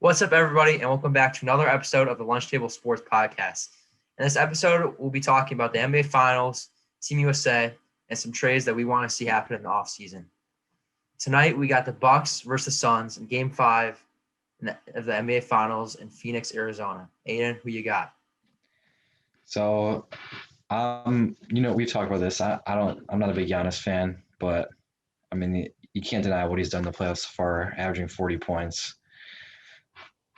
What's up, everybody, and welcome back to another episode of the Lunch Table Sports Podcast. In this episode, we'll be talking about the NBA Finals, Team USA, and some trades that we want to see happen in the offseason. Tonight, we got the Bucks versus the Suns in Game 5 of the NBA Finals in Phoenix, Arizona. Adyn, who you got? So, we've talked about this. I'm not a big Giannis fan, but I mean, you can't deny what he's done in the playoffs so far, averaging 40 points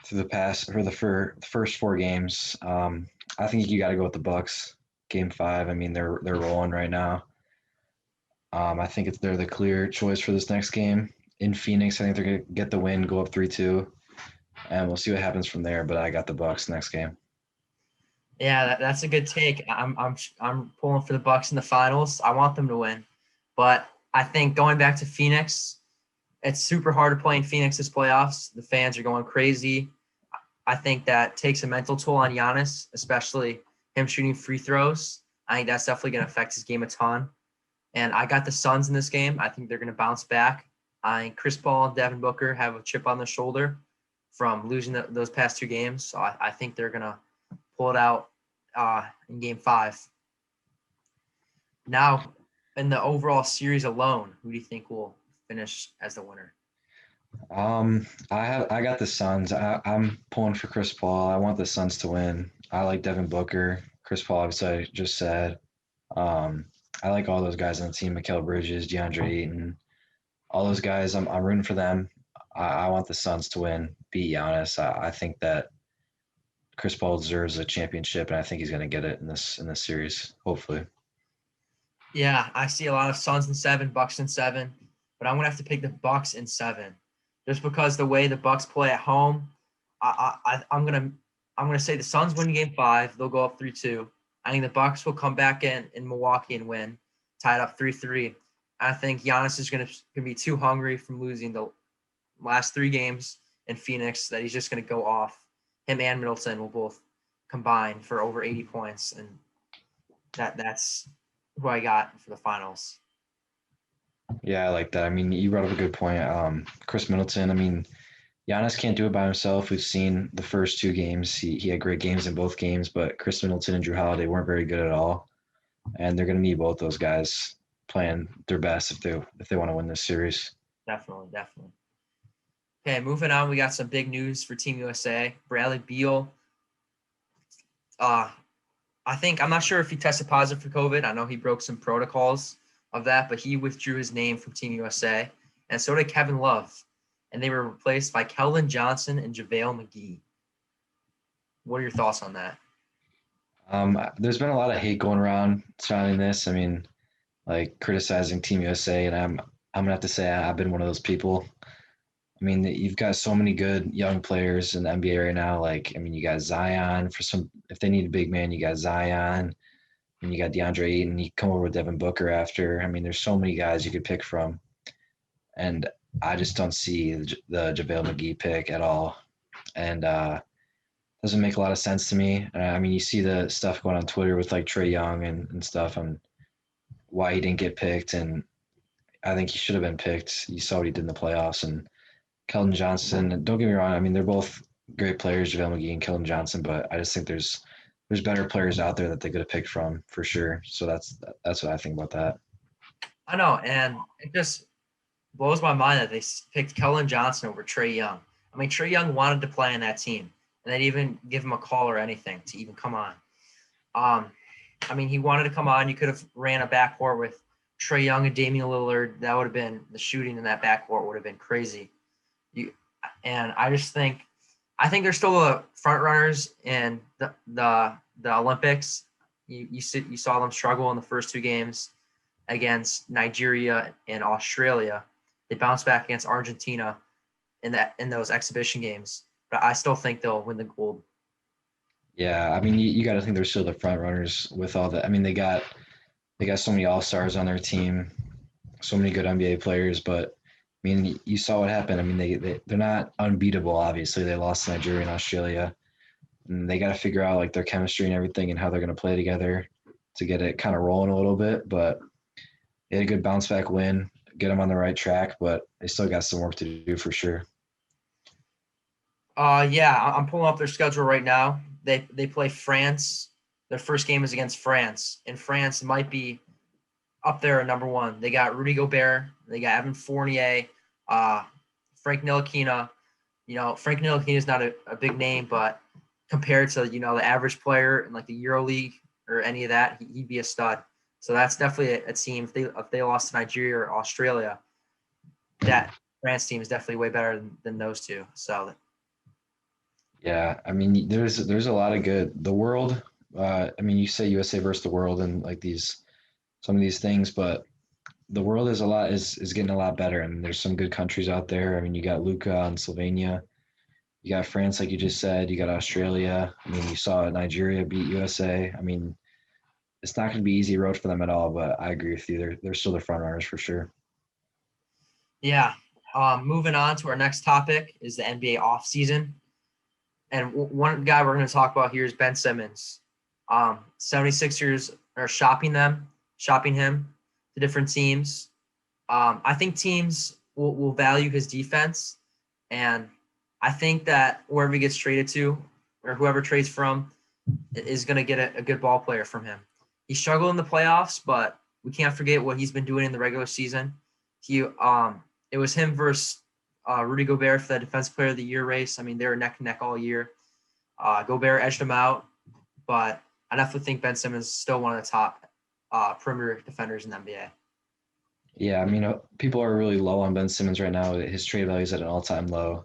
through the first four games. I think you got to go with the Bucks. Game 5. I mean, they're rolling right now. I think they're the clear choice for this next game in Phoenix. I think they're gonna get the win, go up 3-2, and we'll see what happens from there. But I got the Bucks next game. Yeah, that's a good take. I'm pulling for the Bucks in the finals. I want them to win, but I think going back to Phoenix, it's super hard to play in Phoenix this playoffs. The fans are going crazy. I think that takes a mental toll on Giannis, especially him shooting free throws. I think that's definitely going to affect his game a ton. And I got the Suns in this game. I think they're going to bounce back. I think Chris Paul and Devin Booker have a chip on their shoulder from losing those past two games. So I think they're going to pull it out in Game 5. Now, in the overall series alone, who do you think will finish as the winner? I got the Suns. I'm pulling for Chris Paul. I want the Suns to win. I like Devin Booker. Chris Paul, obviously, I just said. Um, I like all those guys on the team: Mikal Bridges, DeAndre Ayton, all those guys. I'm rooting for them. I want the Suns to win, beat Giannis. I think that Chris Paul deserves a championship, and I think he's going to get it in this series. Hopefully. Yeah, I see a lot of Suns in 7, Bucks in 7, but I'm gonna have to pick the Bucks in 7, just because the way the Bucks play at home. I'm gonna say the Suns win Game 5. They'll go up 3-2. I think the Bucks will come back in Milwaukee and win, tied up 3-3. I think Giannis is gonna be too hungry from losing the last 3 games in Phoenix that he's just gonna go off. Him and Middleton will both combine for over 80 points, and that's who I got for the finals. Yeah, I like that. I mean, you brought up a good point. Chris Middleton. I mean, Giannis can't do it by himself. We've seen the first 2 games. He had great games in both games, but Chris Middleton and Drew Holiday weren't very good at all. And they're going to need both those guys playing their best if they want to win this series. Definitely. Okay, moving on, we got some big news for Team USA. Bradley Beal. I'm not sure if he tested positive for COVID. I know he broke some protocols of that, but he withdrew his name from Team USA, and so did Kevin Love, and they were replaced by Keldon Johnson and JaVale McGee. What are your thoughts on that? There's been a lot of hate going around surrounding this. I mean, like criticizing Team USA, and I'm gonna have to say I've been one of those people. I mean, you've got so many good young players in the NBA right now. Like, I mean, you got Zion if they need a big man, you got Zion, and you got DeAndre Ayton. You come over with Devin Booker after. I mean, there's so many guys you could pick from, and I just don't see the JaVale McGee pick at all, and doesn't make a lot of sense to me. I mean, you see the stuff going on Twitter with like Trae Young and stuff, and why he didn't get picked, and I think he should have been picked. You saw what he did in the playoffs, and Keldon Johnson. Don't get me wrong. I mean, they're both great players, JaVale McGee and Keldon Johnson, but I just think there's better players out there that they could have picked from for sure. So that's what I think about that. I know, and it just blows my mind that they picked Keldon Johnson over Trae Young. I mean, Trae Young wanted to play on that team, and they didn't even give him a call or anything to even come on. I mean, he wanted to come on. You could have ran a backcourt with Trae Young and Damian Lillard. That would have been the shooting in that backcourt would have been crazy. And I think they're still the front runners in the Olympics. You saw them struggle in the first 2 games against Nigeria and Australia. They bounced back against Argentina in those exhibition games, but I still think they'll win the gold. Yeah, I mean, you got to think they're still the front runners with all that. I mean, they got so many all-stars on their team, so many good NBA players, but I mean, you saw what happened. I mean, they're not unbeatable. Obviously, they lost to Nigeria and Australia, and they got to figure out like their chemistry and everything and how they're going to play together to get it kind of rolling a little bit. But they had a good bounce back win, get them on the right track, but they still got some work to do for sure. Yeah, I'm pulling up their schedule right now. They play France. Their first game is against France, and France might be up there at number one. They got Rudy Gobert. They got Evan Fournier, uh, Frank Ntilikina. Frank Ntilikina is not a big name, but compared to the average player in like the Euro League or any of that, he'd be a stud. So that's definitely a team. If they lost to Nigeria or Australia, that France team is definitely way better than those two. So Yeah, I mean, there's a lot of good. The world, I mean, you say USA versus the world and like these some of these things, but the world is getting a lot better, and there's some good countries out there. I mean, you got Luca and Slovenia, you got France, like you just said, you got Australia. I mean, you saw Nigeria beat USA. I mean, it's not going to be easy road for them at all, but I agree with you. They're still the front runners for sure. yeah. Moving on to our next topic is the NBA offseason. And one guy we're going to talk about here is Ben Simmons. 76ers are shopping him to different teams. I think teams will value his defense, and I think that wherever he gets traded to, or whoever trades from, is going to get a good ball player from him. He struggled in the playoffs, but we can't forget what he's been doing in the regular season. It was him versus Rudy Gobert for the Defensive Player of the Year race. I mean, they were neck and neck all year. Gobert edged him out, but I definitely think Ben Simmons is still one of the top perimeter defenders in the NBA. Yeah, I mean, people are really low on Ben Simmons right now. His trade value is at an all-time low.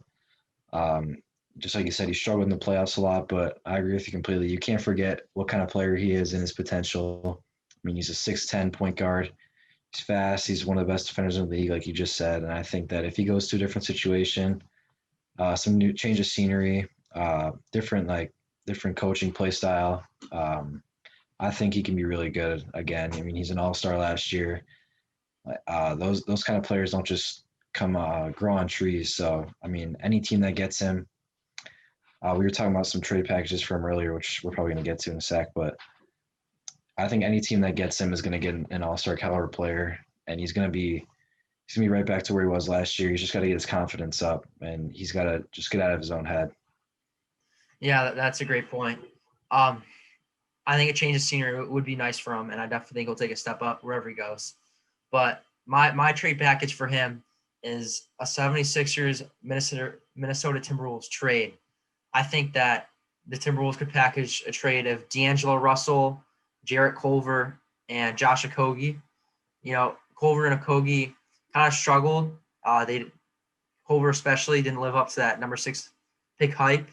Um, just like you said, he struggled in the playoffs a lot, but I agree with you completely. You can't forget what kind of player he is and his potential. I mean, he's a 6'10" point guard. He's fast. He's one of the best defenders in the league, like you just said. And I think that if he goes to a different situation, some new change of scenery, different coaching play style, I think he can be really good again. I mean, he's an all-star last year. Those kind of players don't just come grow on trees. So I mean, any team that gets him, we were talking about some trade packages for him earlier, which we're probably going to get to in a sec. But I think any team that gets him is going to get an all-star caliber player, and he's gonna be right back to where he was last year. He's just got to get his confidence up, and he's got to just get out of his own head. Yeah, that's a great point. Um, I think a change of scenery would be nice for him, and I definitely think he'll take a step up wherever he goes. But my trade package for him is a 76ers Minnesota Timberwolves trade. I think that the Timberwolves could package a trade of D'Angelo Russell, Jarrett Culver, and Josh Okogie. Culver and Okogie kind of struggled. Culver especially didn't live up to that number 6 pick hype,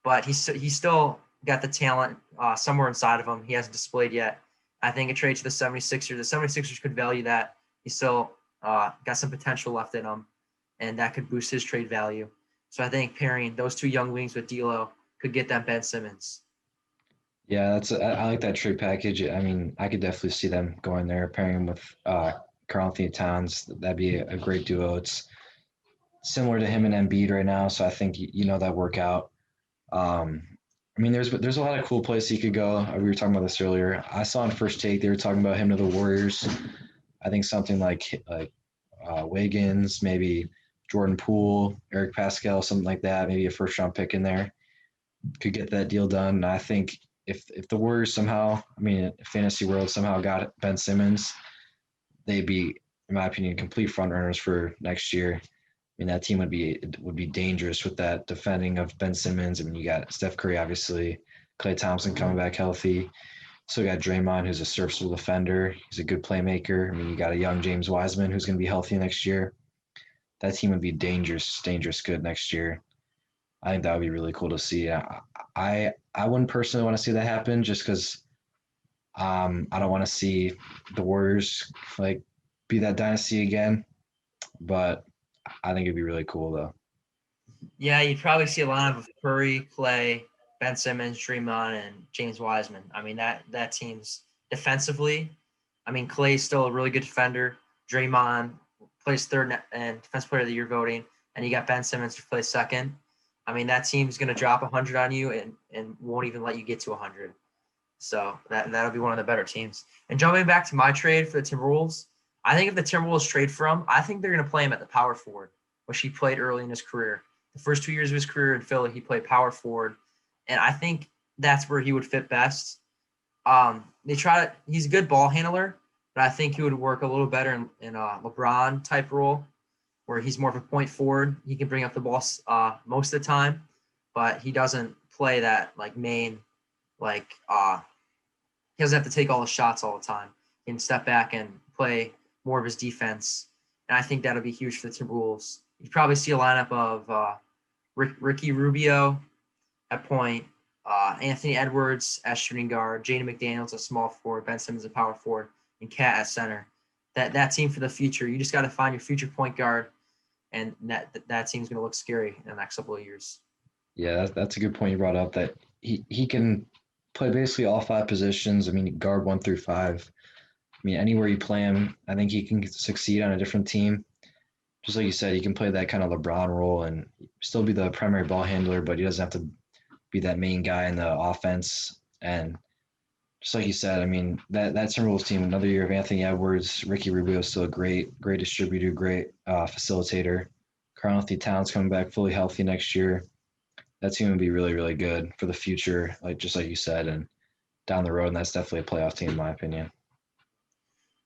but he's still got the talent somewhere inside of him he hasn't displayed yet. I think a trade to the 76ers, the 76ers could value that. He still got some potential left in him, and that could boost his trade value. So I think pairing those two young wings with D'Lo could get them Ben Simmons. Yeah, I like that trade package. I mean, I could definitely see them going there, pairing him with Karl Anthony Towns. That'd be a great duo. It's similar to him and Embiid right now, so I think that work out. Um, I mean, there's a lot of cool places he could go. We were talking about this earlier. I saw on First Take they were talking about him to the Warriors. I think something like Wiggins, maybe Jordan Poole, Eric Pascal, something like that. Maybe a first round pick in there could get that deal done. And I think if the Warriors somehow, I mean, fantasy world somehow got Ben Simmons, they'd be, in my opinion, complete front runners for next year. I mean, that team would be dangerous with that defending of Ben Simmons. I mean, you got Steph Curry, obviously, Klay Thompson coming back healthy. So you got Draymond, who's a serviceable defender. He's a good playmaker. I mean, you got a young James Wiseman who's going to be healthy next year. That team would be dangerous good next year. I think that would be really cool to see. I wouldn't personally want to see that happen just because I don't want to see the Warriors like be that dynasty again. But I think it'd be really cool though. Yeah, you'd probably see a lot of Curry, Clay, Ben Simmons, Draymond, and James Wiseman. I mean, that team's defensively. I mean, Clay's still a really good defender. Draymond plays third and Defensive Player of the Year voting, and you got Ben Simmons who plays second. I mean, that team's going to drop 100 on you and won't even let you get to 100. So that'll be one of the better teams. And jumping back to my trade for the Timberwolves, I think if the Timberwolves trade for him, I think they're going to play him at the power forward, which he played early in his career. The first 2 years of his career in Philly, he played power forward, and I think that's where he would fit best. He's a good ball handler, but I think he would work a little better in a LeBron type role, where he's more of a point forward. He can bring up the ball most of the time, but he doesn't play that like main, like he doesn't have to take all the shots all the time. He can step back and play more of his defense, and I think that'll be huge for the Timberwolves. You probably see a lineup of Ricky Rubio at point, Anthony Edwards as shooting guard, Jaden McDaniels a small forward, Ben Simmons a power forward, and Cat at center. That team for the future. You just got to find your future point guard, and that team's going to look scary in the next couple of years. Yeah, that's a good point you brought up. That he can play basically all 5 positions. I mean, guard 1 through 5. I mean, anywhere you play him, I think he can succeed on a different team. Just like you said, he can play that kind of LeBron role and still be the primary ball handler, but he doesn't have to be that main guy in the offense. And just like you said, I mean, that Timberwolves team, another year of Anthony Edwards, Ricky Rubio is still a great distributor, great facilitator. Karl-Anthony Towns coming back fully healthy next year. That team would be really, really good for the future, just like you said, and down the road. And that's definitely a playoff team, in my opinion.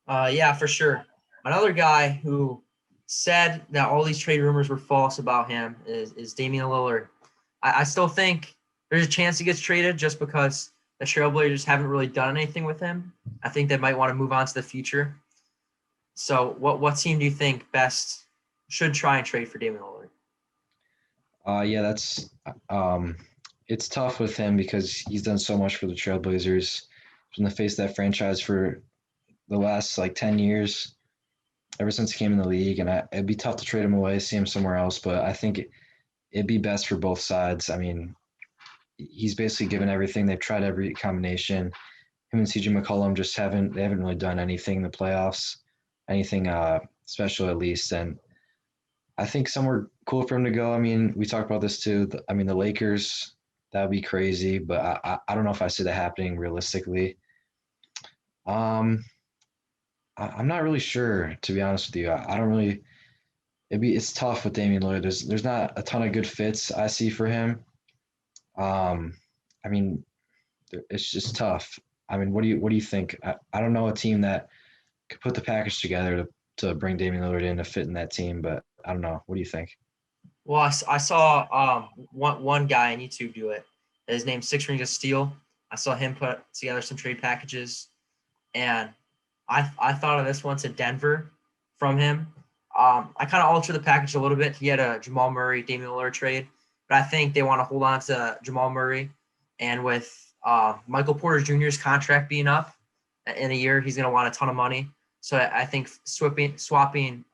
Yeah, for sure. Another guy who said that all these trade rumors were false about him is Damian Lillard. I still think there's a chance he gets traded just because the Trailblazers haven't really done anything with him. I think they might want to move on to the future. So what team do you think best should try and trade for Damian Lillard? Yeah, that's it's tough with him because he's done so much for the Trailblazers. From the face of that franchise for the last 10 years, ever since he came in the league, and it'd be tough to trade him away, see him somewhere else. But I think it'd be best for both sides. I mean, he's basically given everything. They've tried every combination. Him and CJ McCollum just haven't really done anything in the playoffs, anything special at least. And I think somewhere cool for him to go. I mean, we talked about this too. I mean, the Lakers, that would be crazy, but I don't know if I see that happening realistically. I'm not really sure, to be honest with you. I don't really. It's tough with Damian Lillard. There's not a ton of good fits I see for him. I mean, it's just tough. I mean, what do you think? I don't know a team that could put the package together to bring Damian Lillard in to fit in that team, but I don't know. What do you think? Well, I saw one guy on YouTube do it. His name's 6 Rings of Steel. I saw him put together some trade packages, and I thought of this one to Denver from him. I kind of altered the package a little bit to get a Jamal Murray, Damian Lillard trade, but I think they want to hold on to Jamal Murray, and with Michael Porter Jr.'s contract being up in a year, he's going to want a ton of money. So I think swapping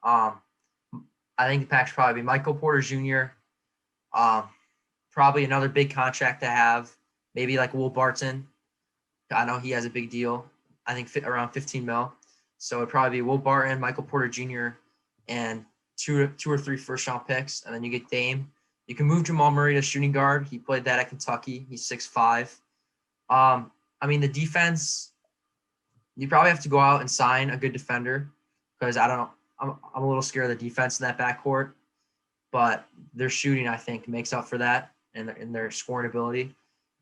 I think the package should probably be Michael Porter Jr., probably another big contract to have, maybe like Will Barton. I know he has a big deal. I think around 15 mil. So it'd probably be Will Barton, Michael Porter Jr., and two or three first-round picks, and then you get Dame. You can move Jamal Murray to shooting guard. He played that at Kentucky. He's 6'5". I mean, the defense, you probably have to go out and sign a good defender because I'm a little scared of the defense in that backcourt, but their shooting, I think, makes up for that and their scoring ability. You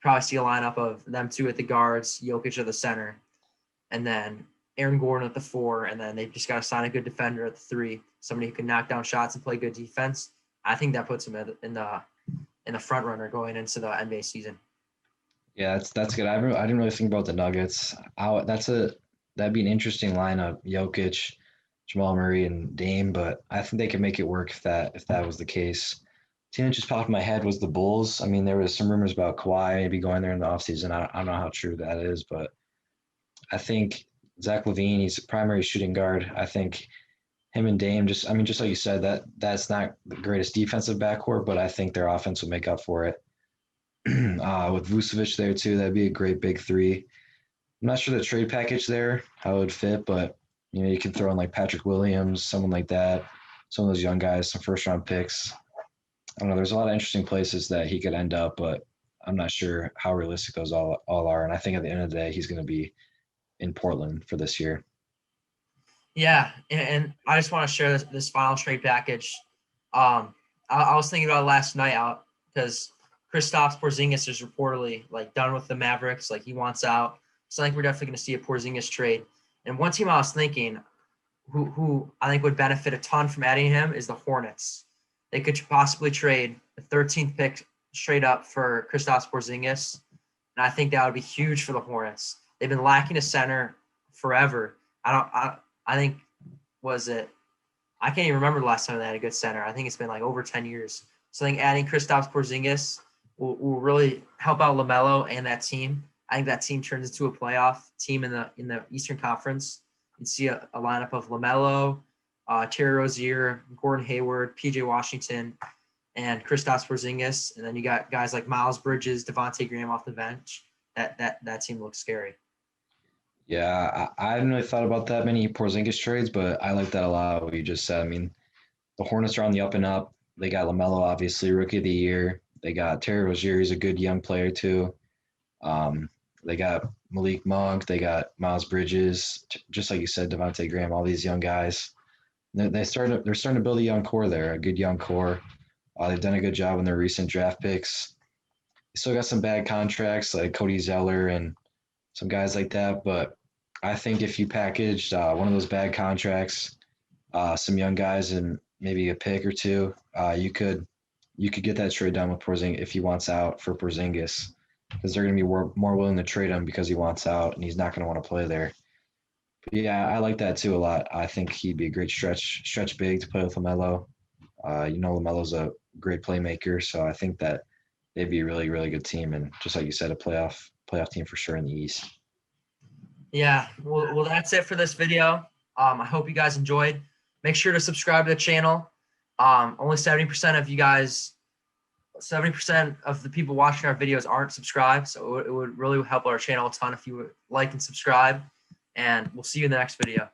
probably see a lineup of them two at the guards, Jokic at the center, and then Aaron Gordon at the 4, and then they just got to sign a good defender at the 3, somebody who can knock down shots and play good defense. I think that puts them in the front runner going into the NBA season. Yeah, that's good. I didn't really think about the Nuggets. That'd be an interesting lineup: Jokic, Jamal Murray, and Dame. But I think they could make it work if that was the case. Team that just popped in my head was the Bulls. I mean, there was some rumors about Kawhi maybe going there in the offseason. I don't know how true that is, but I think Zach LaVine, he's a primary shooting guard. I think him and Dame just like you said, that's not the greatest defensive backcourt, but I think their offense will make up for it. With Vucevic there too, that'd be a great big 3. I'm not sure the trade package there, how it would fit, but you can throw in like Patrick Williams, someone like that, some of those young guys, some first round picks. I don't know. There's a lot of interesting places that he could end up, but I'm not sure how realistic those all are. And I think at the end of the day, he's going to be in Portland for this year. Yeah, and I just want to share this final trade package. I was thinking about it last night out because Kristaps Porzingis is reportedly like done with the Mavericks. Like he wants out. So I think we're definitely going to see a Porzingis trade. And one team I was thinking who I think would benefit a ton from adding him is the Hornets. They could possibly trade the 13th pick straight up for Kristaps Porzingis, and I think that would be huge for the Hornets. They've been lacking a center forever. I think was it. I can't even remember the last time they had a good center. I think it's been like over 10 years. So I think adding Kristaps Porzingis will really help out LaMelo and that team. I think that team turns into a playoff team in the Eastern Conference. You see a lineup of LaMelo, Terry Rozier, Gordon Hayward, PJ Washington, and Kristaps Porzingis, and then you got guys like Miles Bridges, Devontae Graham off the bench. That team looks scary. Yeah, I hadn't really thought about that many Porzingis trades, but I like that a lot. What you just said. I mean, the Hornets are on the up and up. They got LaMelo, obviously, Rookie of the Year. They got Terry Rozier. He's a good young player too. Um, they got Malik Monk. They got Miles Bridges. Just like you said, Devontae Graham. All these young guys. They're starting to build a young core there, a good young core. They've done a good job in their recent draft picks. They still got some bad contracts like Cody Zeller and some guys like that. But I think if you packaged one of those bad contracts, some young guys, and maybe a pick or two, you could get that trade done with Porzingis if he wants out for Porzingis, because they're going to be more willing to trade him because he wants out and he's not going to want to play there. But yeah, I like that too a lot. I think he'd be a great stretch big to play with LaMelo. LaMelo's a great playmaker, so I think that they'd be a really, really good team, and just like you said, a playoff team for sure in the East. Yeah, well, that's it for this video. I hope you guys enjoyed. Make sure to subscribe to the channel. Only 70% of you guys, 70% of the people watching our videos aren't subscribed, so it would really help our channel a ton if you would like and subscribe. And we'll see you in the next video.